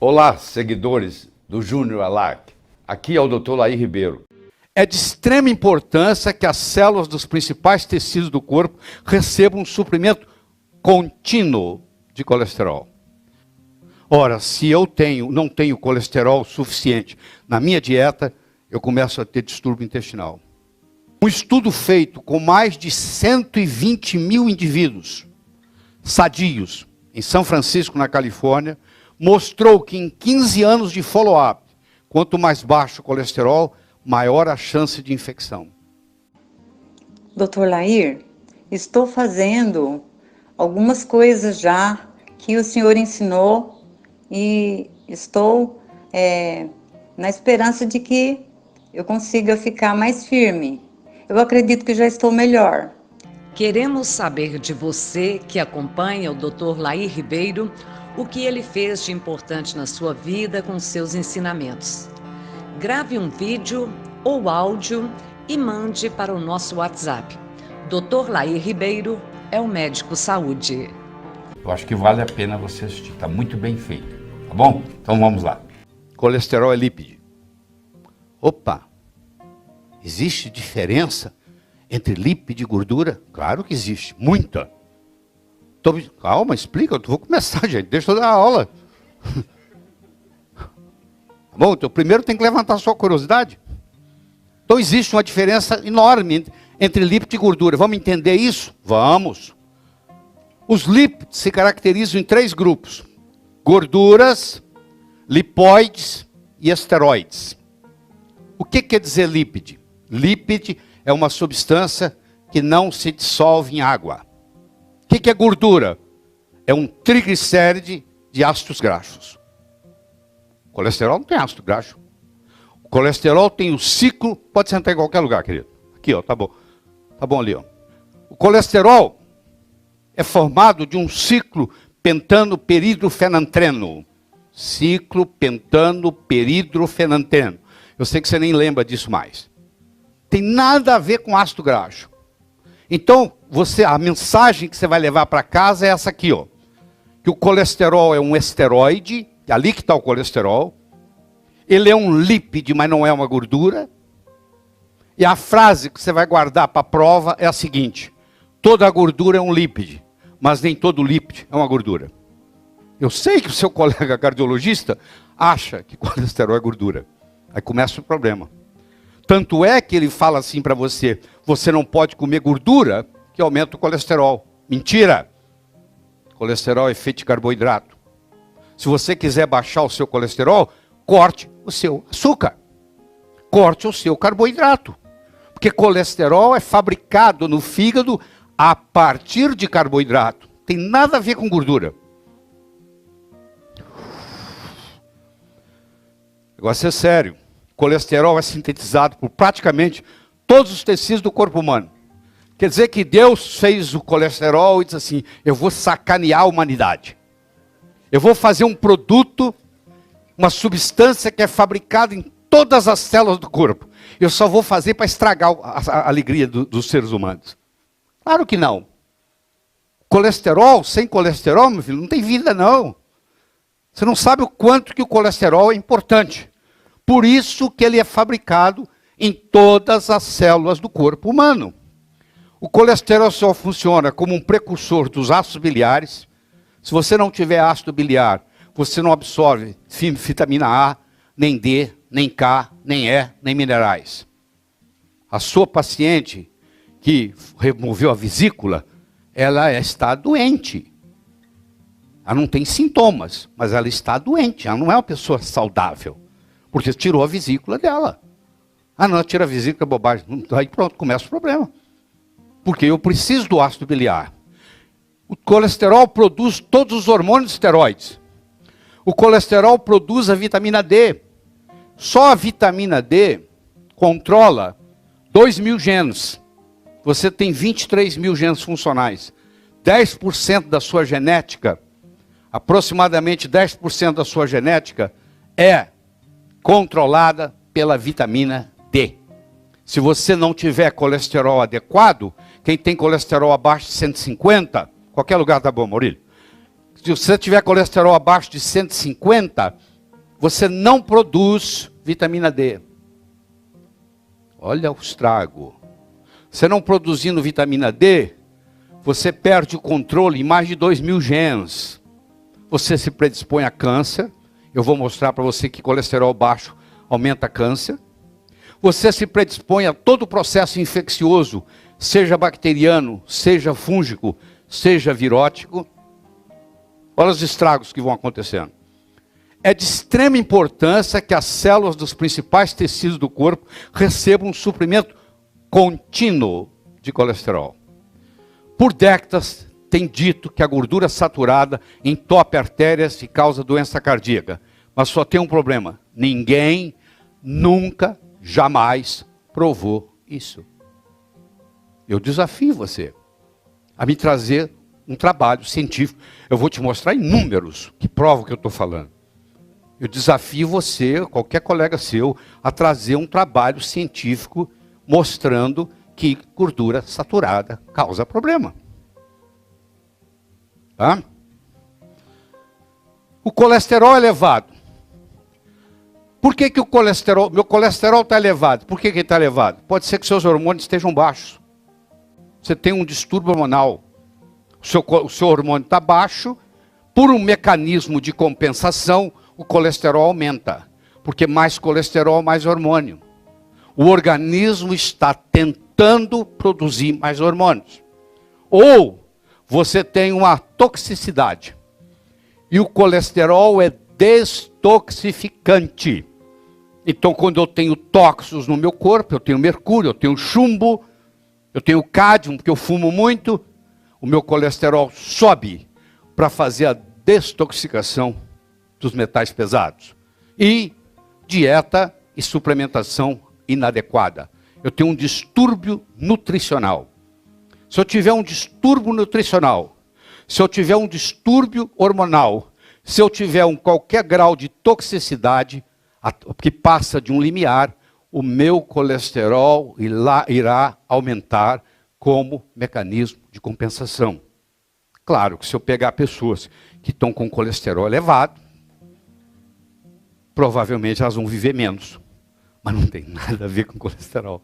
Olá, seguidores do Júnior Alac. Aqui é o Dr. Laí Ribeiro. É de extrema importância que as células dos principais tecidos do corpo recebam um suprimento contínuo de colesterol. Ora, se eu não tenho colesterol suficiente na minha dieta, eu começo a ter distúrbio intestinal. Um estudo feito com mais de 120 mil indivíduos sadios em São Francisco, na Califórnia, mostrou que em 15 anos de follow-up, quanto mais baixo o colesterol, maior a chance de infecção. Dr. Laí, estou fazendo algumas coisas já que o senhor ensinou e estou na esperança de que eu consiga ficar mais firme. Eu acredito que já estou melhor. Queremos saber de você que acompanha o Dr. Laí Ribeiro, o que ele fez de importante na sua vida com seus ensinamentos. Grave um vídeo ou áudio e mande para o nosso WhatsApp. Dr. Laí Ribeiro é o médico saúde. Eu acho que vale a pena você assistir, está muito bem feito, tá bom? Então vamos lá. Colesterol é lipide. Opa! Existe diferença entre lipide e gordura? Claro que existe, muita. Então, calma, explica, eu vou começar, gente, deixa eu dar a aula. Bom, então primeiro tem que levantar a sua curiosidade. Então existe uma diferença enorme entre lipide e gordura. Vamos entender isso? Vamos. Os lípides se caracterizam em 3 grupos: gorduras, lipóides e esteroides. O que quer dizer lípide? Lípide é uma substância que não se dissolve em água. O que é gordura? É um triglicéride de ácidos graxos. O colesterol não tem ácido graxo. O colesterol tem o ciclo, pode sentar em qualquer lugar, querido. Aqui, ó, tá bom. Tá bom ali, ó. O colesterol é formado de um ciclo pentano-peridrofenantreno. Ciclo pentano-peridrofenantreno. Eu sei que você nem lembra disso mais. Tem nada a ver com ácido graxo. Então, a mensagem que você vai levar para casa é essa aqui, ó. Que o colesterol é um esteroide, ali que está o colesterol. Ele é um lípide, mas não é uma gordura. E a frase que você vai guardar para a prova é a seguinte: toda gordura é um lípide, mas nem todo lípide é uma gordura. Eu sei que o seu colega cardiologista acha que colesterol é gordura. Aí começa o problema. Tanto é que ele fala assim para você: você não pode comer gordura, que aumenta o colesterol. Mentira! Colesterol é feito de carboidrato. Se você quiser baixar o seu colesterol, corte o seu açúcar. Corte o seu carboidrato. Porque colesterol é fabricado no fígado a partir de carboidrato. Tem nada a ver com gordura. O negócio é sério. Colesterol é sintetizado por praticamente todos os tecidos do corpo humano. Quer dizer que Deus fez o colesterol e disse assim: eu vou sacanear a humanidade. Eu vou fazer um produto, uma substância que é fabricada em todas as células do corpo. Eu só vou fazer para estragar a alegria dos seres humanos. Claro que não. Colesterol, sem colesterol, meu filho, não tem vida não. Você não sabe o quanto que o colesterol é importante. Por isso que ele é fabricado em todas as células do corpo humano. O colesterol só funciona como um precursor dos ácidos biliares. Se você não tiver ácido biliar, você não absorve vitamina A, nem D, nem K, nem E, nem minerais. A sua paciente que removeu a vesícula, ela está doente. Ela não tem sintomas, mas ela está doente. Ela não é uma pessoa saudável. Porque tirou a vesícula dela. Ah, não, tira a vesícula, é bobagem. Aí pronto, começa o problema. Porque eu preciso do ácido biliar. O colesterol produz todos os hormônios esteroides. O colesterol produz a vitamina D. Só a vitamina D controla 2.000 genes. Você tem 23 mil genes funcionais. 10% da sua genética, aproximadamente 10% da sua genética é controlada pela vitamina D. Se você não tiver colesterol adequado, quem tem colesterol abaixo de 150, qualquer lugar tá bom, Maurílio. Se você tiver colesterol abaixo de 150, você não produz vitamina D. Olha o estrago. Você não produzindo vitamina D, você perde o controle em mais de 2.000 genes. Você se predispõe a câncer. Eu vou mostrar para você que colesterol baixo aumenta câncer. Você se predispõe a todo o processo infeccioso, seja bacteriano, seja fúngico, seja virótico. Olha os estragos que vão acontecendo. É de extrema importância que as células dos principais tecidos do corpo recebam um suprimento contínuo de colesterol. Por décadas, tem dito que a gordura saturada entope artérias e causa doença cardíaca. Mas só tem um problema. Ninguém, nunca, jamais provou isso. Eu desafio você a me trazer um trabalho científico. Eu vou te mostrar em números que provam o que eu estou falando. Eu desafio você, qualquer colega seu, a trazer um trabalho científico mostrando que gordura saturada causa problema. Tá? O colesterol é elevado. Por que o colesterol, meu colesterol está elevado? Por que ele está elevado? Pode ser que seus hormônios estejam baixos. Você tem um distúrbio hormonal. O seu hormônio está baixo, por um mecanismo de compensação, o colesterol aumenta. Porque mais colesterol, mais hormônio. O organismo está tentando produzir mais hormônios. Ou você tem uma toxicidade. E o colesterol é destoxificante. Então, quando eu tenho tóxicos no meu corpo, eu tenho mercúrio, eu tenho chumbo, eu tenho cádmio, porque eu fumo muito, o meu colesterol sobe para fazer a destoxicação dos metais pesados. E dieta e suplementação inadequada. Eu tenho um distúrbio nutricional. Se eu tiver um distúrbio nutricional, se eu tiver um distúrbio hormonal, se eu tiver qualquer grau de toxicidade, que passa de um limiar, o meu colesterol irá aumentar como mecanismo de compensação. Claro que se eu pegar pessoas que estão com colesterol elevado, provavelmente elas vão viver menos. Mas não tem nada a ver com colesterol.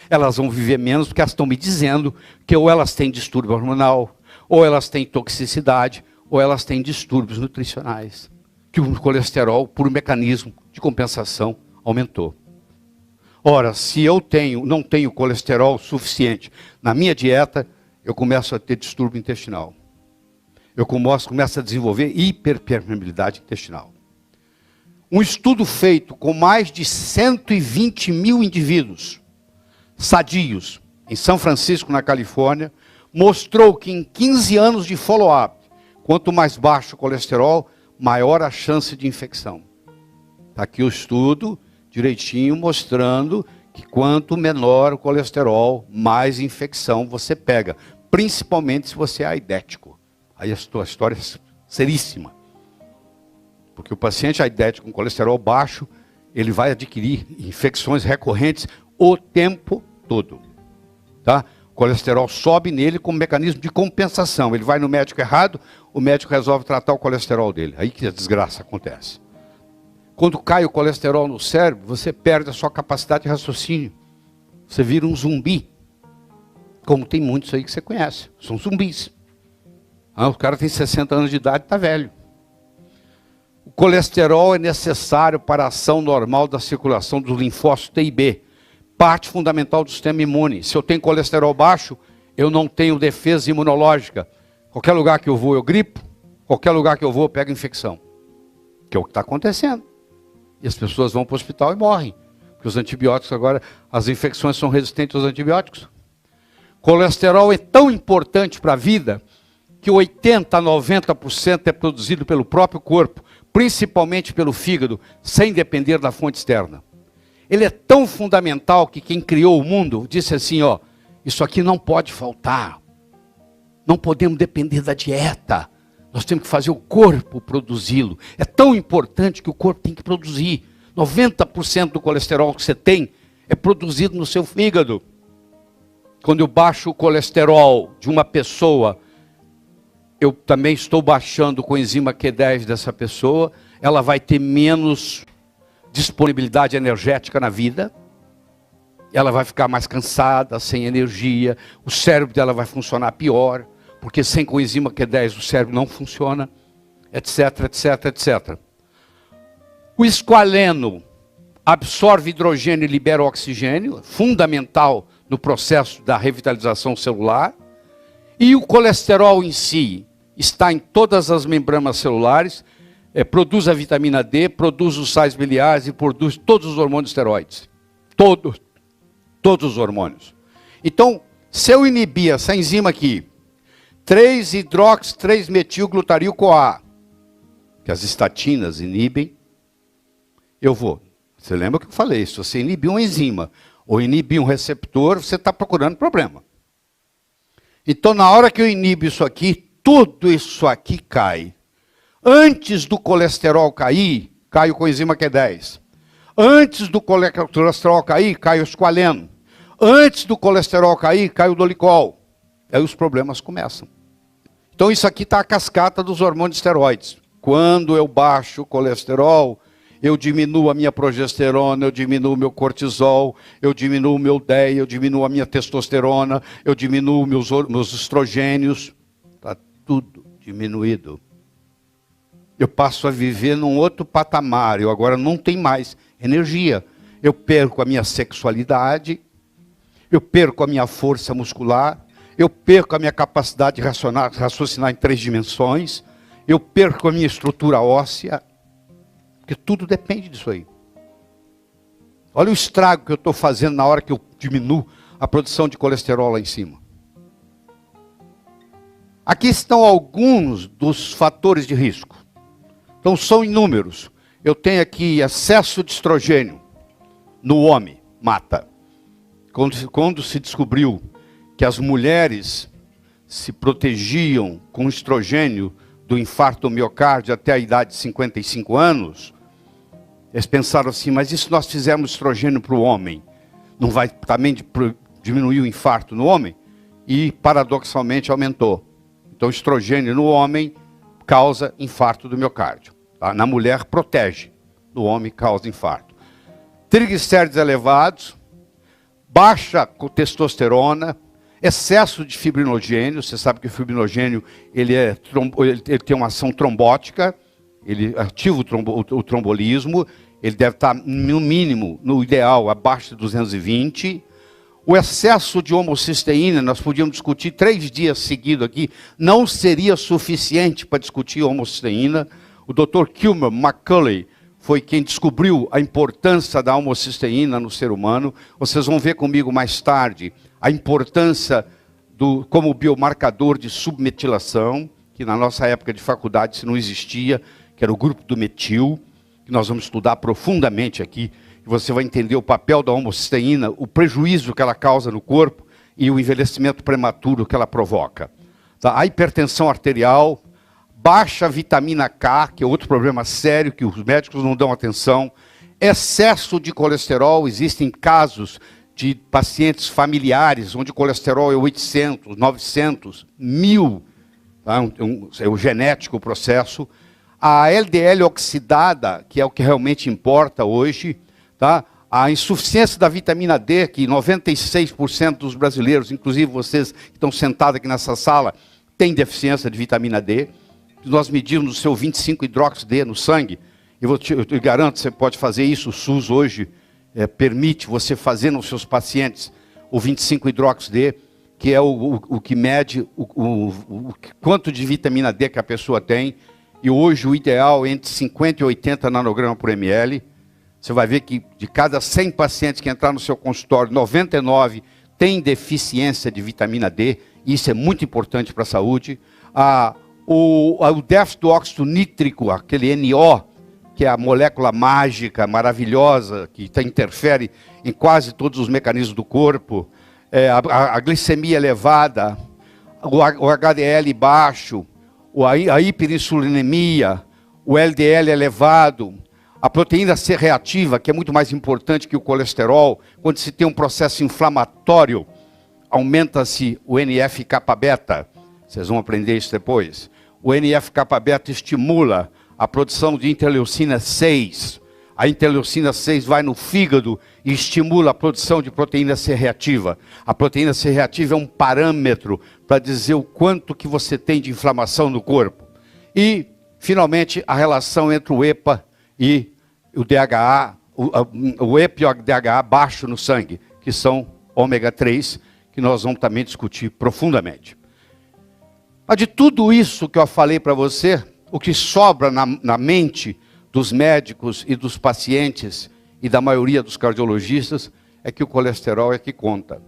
Elas vão viver menos porque elas estão me dizendo que ou elas têm distúrbio hormonal, ou elas têm toxicidade, ou elas têm distúrbios nutricionais. Que o colesterol, por um mecanismo de compensação, aumentou. Ora, se eu não tenho colesterol suficiente na minha dieta, eu começo a ter distúrbio intestinal. Eu começo a desenvolver hiperpermeabilidade intestinal. Um estudo feito com mais de 120 mil indivíduos sadios, em São Francisco, na Califórnia, mostrou que em 15 anos de follow-up, quanto mais baixo o colesterol, maior a chance de infecção. Está aqui o estudo, direitinho, mostrando que quanto menor o colesterol, mais infecção você pega. Principalmente se você é aidético. Aí a sua história é seríssima. Porque o paciente aidético com colesterol baixo, ele vai adquirir infecções recorrentes o tempo todo. Tá? O colesterol sobe nele como mecanismo de compensação. Ele vai no médico errado, o médico resolve tratar o colesterol dele. Aí que a desgraça acontece. Quando cai o colesterol no cérebro, você perde a sua capacidade de raciocínio. Você vira um zumbi. Como tem muitos aí que você conhece. São zumbis. O cara tem 60 anos de idade e está velho. O colesterol é necessário para a ação normal da circulação dos linfócitos T e B. Parte fundamental do sistema imune. Se eu tenho colesterol baixo, eu não tenho defesa imunológica. Qualquer lugar que eu vou, eu gripo. Qualquer lugar que eu vou, eu pego infecção. Que é o que está acontecendo. E as pessoas vão para o hospital e morrem. Porque os antibióticos agora, as infecções são resistentes aos antibióticos. Colesterol é tão importante para a vida que 80% a 90% é produzido pelo próprio corpo, principalmente pelo fígado, sem depender da fonte externa. Ele é tão fundamental que quem criou o mundo disse assim, ó, isso aqui não pode faltar. Não podemos depender da dieta. Nós temos que fazer o corpo produzi-lo. É tão importante que o corpo tem que produzir. 90% do colesterol que você tem é produzido no seu fígado. Quando eu baixo o colesterol de uma pessoa, eu também estou baixando o coenzima Q10 dessa pessoa, ela vai ter menos disponibilidade energética na vida, ela vai ficar mais cansada, sem energia, o cérebro dela vai funcionar pior, porque sem coenzima Q10 o cérebro não funciona, etc, etc, etc. O esqualeno absorve hidrogênio e libera oxigênio, fundamental no processo da revitalização celular. E o colesterol em si está em todas as membranas celulares, produz a vitamina D, produz os sais biliares e produz todos os hormônios esteroides. Todos os hormônios. Então, se eu inibir essa enzima aqui, 3-hidroxi-3-metil-glutario-CoA, que as estatinas inibem, eu vou. Você lembra que eu falei? Se você inibir uma enzima ou inibir um receptor, você está procurando problema. Então, na hora que eu inibo isso aqui, tudo isso aqui cai. Antes do colesterol cair, cai o coenzima Q10. Antes do colesterol cair, cai o esqualeno. Antes do colesterol cair, cai o dolicol. Aí os problemas começam. Então isso aqui está a cascata dos hormônios esteroides. Quando eu baixo o colesterol, eu diminuo a minha progesterona, eu diminuo o meu cortisol, eu diminuo o meu DEI, eu diminuo a minha testosterona, eu diminuo meus estrogênios. Está tudo diminuído. Eu passo a viver num outro patamar, eu agora não tenho mais energia. Eu perco a minha sexualidade, eu perco a minha força muscular, eu perco a minha capacidade de raciocinar em 3 dimensões, eu perco a minha estrutura óssea, porque tudo depende disso aí. Olha o estrago que eu estou fazendo na hora que eu diminuo a produção de colesterol lá em cima. Aqui estão alguns dos fatores de risco. Então são inúmeros. Eu tenho aqui excesso de estrogênio no homem, mata. Quando se descobriu que as mulheres se protegiam com estrogênio do infarto do miocárdio até a idade de 55 anos, eles pensaram assim, mas e se nós fizermos estrogênio para o homem? Não vai também diminuir o infarto no homem? E paradoxalmente aumentou. Então estrogênio no homem causa infarto do miocárdio. Tá? Na mulher protege, no homem causa infarto. Triglicéridos elevados, baixa testosterona, excesso de fibrinogênio. Você sabe que o fibrinogênio ele tem uma ação trombótica, ele ativa o trombolismo, ele deve estar no mínimo, no ideal, abaixo de 220. O excesso de homocisteína, nós podíamos discutir 3 dias seguidos aqui, não seria suficiente para discutir homocisteína. O Dr. Kilmer McCulley foi quem descobriu a importância da homocisteína no ser humano. Vocês vão ver comigo mais tarde a importância como biomarcador de submetilação, que na nossa época de faculdade isso não existia, que era o grupo do metil, que nós vamos estudar profundamente aqui. E você vai entender o papel da homocisteína, o prejuízo que ela causa no corpo e o envelhecimento prematuro que ela provoca. Tá? A hipertensão arterial, baixa vitamina K, que é outro problema sério que os médicos não dão atenção, excesso de colesterol. Existem casos de pacientes familiares onde o colesterol é 800, 900, 1000, tá? É o genético o processo. A LDL oxidada, que é o que realmente importa hoje, tá? A insuficiência da vitamina D, que 96% dos brasileiros, inclusive vocês que estão sentados aqui nessa sala, têm deficiência de vitamina D. Nós medimos o seu 25-hidroxi-D no sangue, e eu te garanto, você pode fazer isso, o SUS hoje permite você fazer nos seus pacientes o 25-hidroxi-D, que é o que mede o quanto de vitamina D que a pessoa tem, e hoje o ideal é entre 50 e 80 nanogramas por ml. Você vai ver que de cada 100 pacientes que entrar no seu consultório, 99 têm deficiência de vitamina D, e isso é muito importante para a saúde. O déficit do óxido nítrico, aquele NO, que é a molécula mágica, maravilhosa, que interfere em quase todos os mecanismos do corpo, a glicemia elevada, o HDL baixo, a hiperinsulinemia, o LDL elevado, a proteína C reativa, que é muito mais importante que o colesterol. Quando se tem um processo inflamatório, aumenta-se o NF-kappa beta. Vocês vão aprender isso depois. O NF-kappa beta estimula a produção de interleucina 6. A interleucina 6 vai no fígado e estimula a produção de proteína C reativa. A proteína C reativa é um parâmetro para dizer o quanto que você tem de inflamação no corpo. E, finalmente, a relação entre o EPA e o DHA, o EPA e o DHA baixo no sangue, que são ômega 3, que nós vamos também discutir profundamente. Mas de tudo isso que eu falei para você, o que sobra na mente dos médicos e dos pacientes e da maioria dos cardiologistas é que o colesterol é que conta.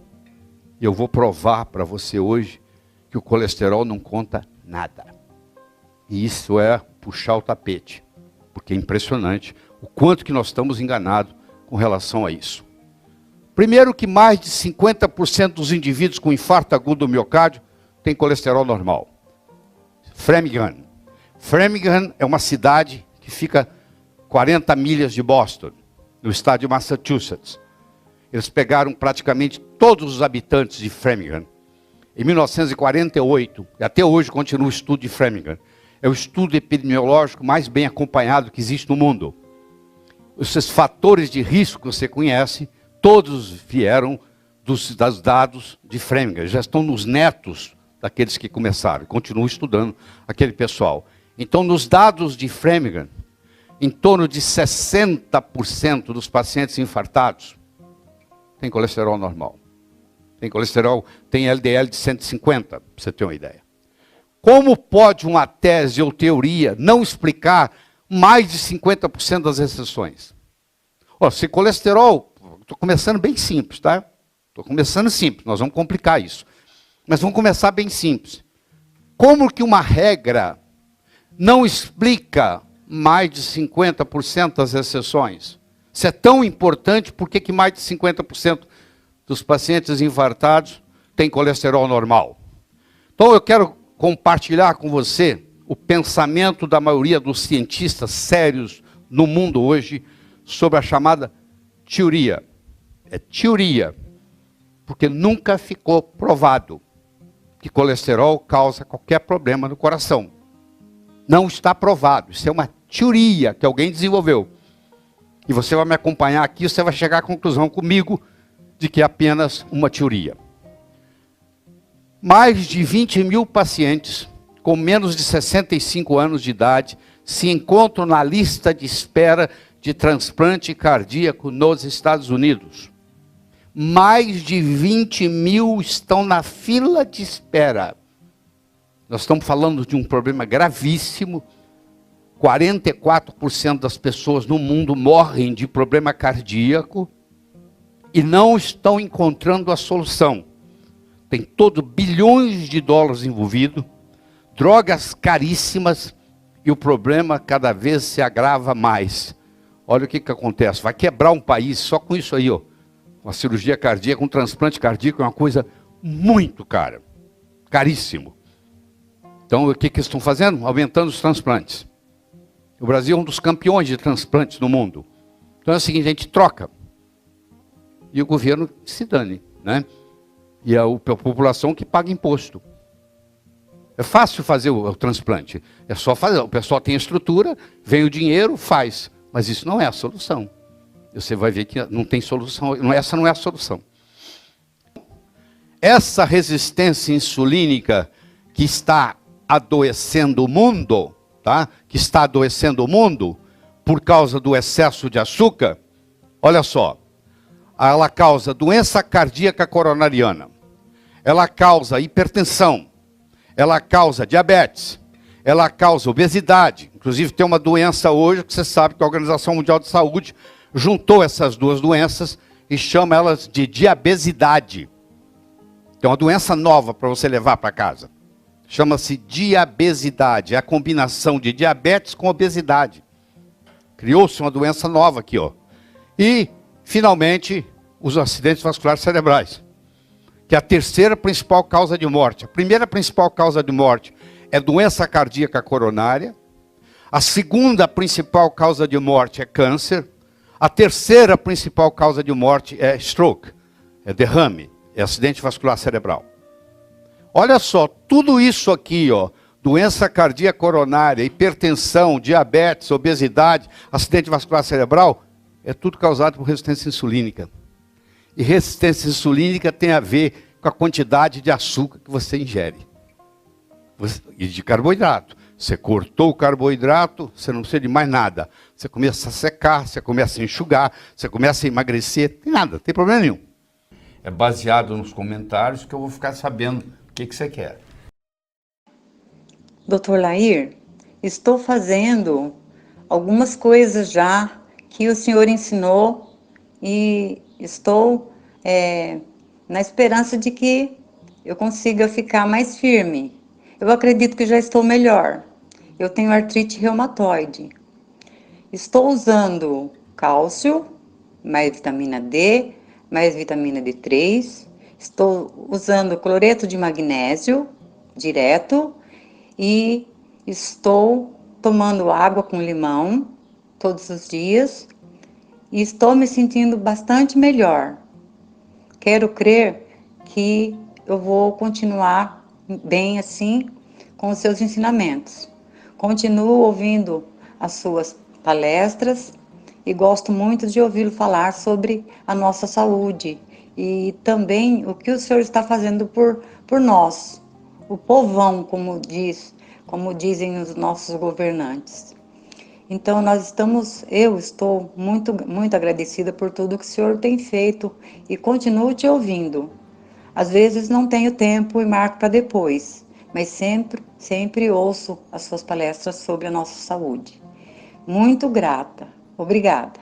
E eu vou provar para você hoje que o colesterol não conta nada. E isso é puxar o tapete, porque é impressionante o quanto que nós estamos enganados com relação a isso. Primeiro que mais de 50% dos indivíduos com infarto agudo do miocárdio têm colesterol normal. Framingham. Framingham é uma cidade que fica 40 milhas de Boston, no estado de Massachusetts. Eles pegaram praticamente todos os habitantes de Framingham. Em 1948, e até hoje continua o estudo de Framingham. É o estudo epidemiológico mais bem acompanhado que existe no mundo. Esses fatores de risco que você conhece, todos vieram dos dados de Framingham. Já estão nos netos daqueles que começaram. Continuam estudando aquele pessoal. Então, nos dados de Framingham, em torno de 60% dos pacientes infartados tem colesterol normal. Tem colesterol, tem LDL de 150, para você ter uma ideia. Como pode uma tese ou teoria não explicar mais de 50% das exceções? Ó, se colesterol, estou começando bem simples, tá? Estou começando simples, nós vamos complicar isso. Mas vamos começar bem simples. Como que uma regra não explica mais de 50% das exceções? Se é tão importante, por que mais de 50% dos pacientes infartados têm colesterol normal? Então eu quero compartilhar com você o pensamento da maioria dos cientistas sérios no mundo hoje sobre a chamada teoria. É teoria, porque nunca ficou provado que colesterol causa qualquer problema no coração. Não está provado, isso é uma teoria que alguém desenvolveu. E você vai me acompanhar aqui, você vai chegar à conclusão comigo de que é apenas uma teoria. Mais de 20 mil pacientes com menos de 65 anos de idade se encontram na lista de espera de transplante cardíaco nos Estados Unidos. Mais de 20 mil estão na fila de espera. Nós estamos falando de um problema gravíssimo. 44% das pessoas no mundo morrem de problema cardíaco e não estão encontrando a solução. Tem todo bilhões de dólares envolvidos, drogas caríssimas e o problema cada vez se agrava mais. Olha o que acontece, vai quebrar um país só com isso aí, ó. Uma cirurgia cardíaca, um transplante cardíaco é uma coisa muito cara, caríssimo. Então o que eles estão fazendo? Aumentando os transplantes. O Brasil é um dos campeões de transplantes no mundo. Então é o seguinte, a gente troca. E o governo se dane, né? E a população que paga imposto. É fácil fazer o transplante. É só fazer. O pessoal tem a estrutura, vem o dinheiro, faz. Mas isso não é a solução. Você vai ver que não tem solução. Essa não é a solução. Essa resistência insulínica que está adoecendo o mundo, tá? Que está adoecendo o mundo por causa do excesso de açúcar, olha só, ela causa doença cardíaca coronariana, ela causa hipertensão, ela causa diabetes, ela causa obesidade. Inclusive tem uma doença hoje que você sabe que a Organização Mundial de Saúde juntou essas duas doenças e chama elas de diabesidade. Tem uma doença nova para você levar para casa. Chama-se diabesidade, é a combinação de diabetes com obesidade. Criou-se uma doença nova aqui, ó. E, finalmente, os acidentes vasculares cerebrais, que é a terceira principal causa de morte. A primeira principal causa de morte é doença cardíaca coronária. A segunda principal causa de morte é câncer. A terceira principal causa de morte é stroke, é derrame, é acidente vascular cerebral. Olha só, tudo isso aqui, ó, doença cardíaca coronária, hipertensão, diabetes, obesidade, acidente vascular cerebral, é tudo causado por resistência insulínica. E resistência insulínica tem a ver com a quantidade de açúcar que você ingere. E de carboidrato. Você cortou o carboidrato, você não precisa de mais nada. Você começa a secar, você começa a enxugar, você começa a emagrecer, tem nada, não tem problema nenhum. É baseado nos comentários que eu vou ficar sabendo o que você quer. Dr. Lair, estou fazendo algumas coisas já que o senhor ensinou e estou na esperança de que eu consiga ficar mais firme. Eu acredito que já estou melhor. Eu tenho artrite reumatoide. Estou usando cálcio, mais vitamina D, mais vitamina D3. Estou usando cloreto de magnésio direto e estou tomando água com limão todos os dias e estou me sentindo bastante melhor. Quero crer que eu vou continuar bem assim com os seus ensinamentos. Continuo ouvindo as suas palestras e gosto muito de ouvi-lo falar sobre a nossa saúde e também o que o senhor está fazendo por nós, o povão, como dizem os nossos governantes. Então eu estou muito, muito agradecida por tudo que o senhor tem feito e continuo te ouvindo. Às vezes não tenho tempo e marco para depois, mas sempre ouço as suas palestras sobre a nossa saúde. Muito grata. Obrigada.